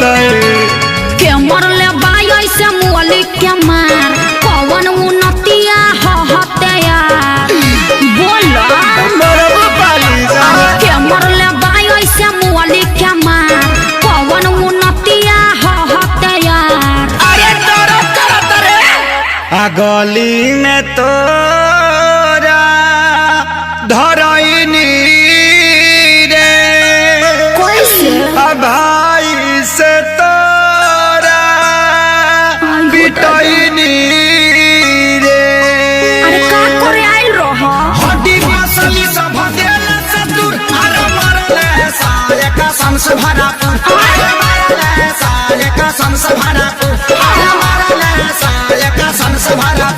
बताए के मरले बाई ऐसे मुअली के मार कौन उन्नतिया हते यार बोलो मरबो पाली जा के मरले बाई ऐसे मुअली के मार कौन उन्नतिया हते यार अरे डरो करत रे आ गली में तोरा धरैनी रे कैसे भाई से तोरा पिटैनी रे अरे का करे आइल रह हड्डी मसली सब देला से दूर अरे मरले साले कसम से भरा अरे मरले साले कसम से भरा अरे मरले साले कसम से भरा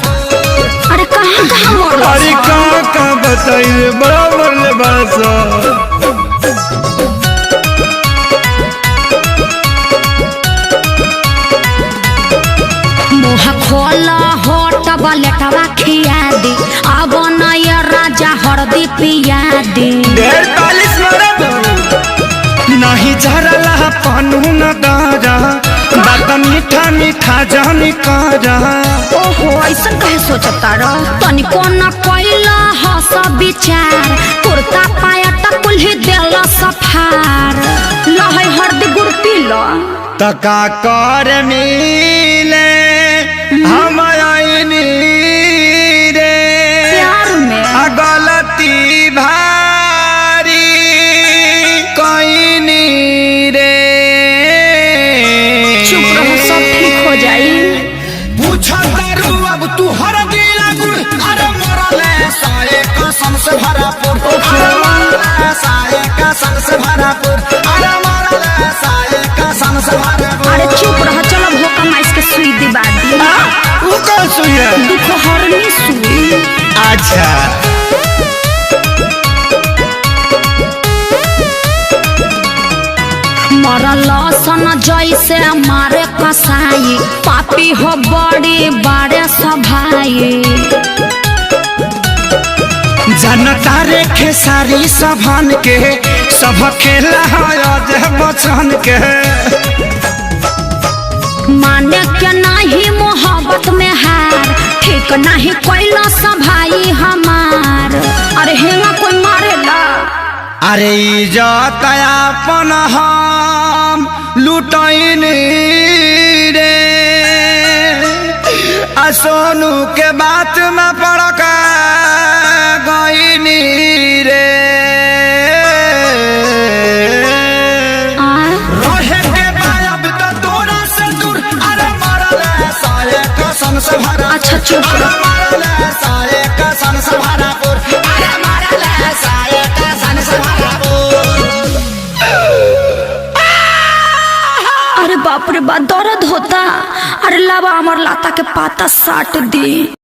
अरे कहाँ कहाँ मरल अरे कहाँ बताइए बड़ा मरले बड़ा मुँह खोला होट बलेटवा खिया दी अब नया राजा हरदी पिया दी ढेर पालिश मरब नहीं झरला पानू न दारा बात मीठा मीठा जानी कारा ओहो ऐसा कहे सोचता रह तनिको न कोइला हस विचार कुर्ता पाया टकुल ही देला सफार लहै हरदी गुड़ पी लो तका कर मिले हम आईनी रे प्यार में गलती भारी कईनी रे चुप रहो सब ठीक हो जाई पूछा करू अब तू हर दिला गुड़ अरे मरले साले कसम से भरा पुर अरे मरले साले कसम से भरा पुर अरे मरले साले कसम से भरा पुर अरे चुप रहो चलो भोका माइस के सुई दिबा दी वो कौन सुई है दुख हरनी सुई अच्छा मरल सन जैसे मारे कसाई पापी हो बड़ी बड़े सभाई जनता रे खेसारी सभन के सब खेला है बचन के माने के नहीं मोहब्बत में हार ठीक नहीं कोइला सभाई हमार अरे हेला कोई मारेला अरे इज्जत अपन हम लुटैनी रे आ सोनू के बात में पड़क गईनी रे रहे के बायब तो तोरा से दूर अरे मरले साले कसम से भरा अच्छा चुप अरे मरले साले कसम से भरा अरे मरले साले कसम से भरा अरे बाप रे बाप दर्द होता अरे लावा अमर लाता के पाता साट दी।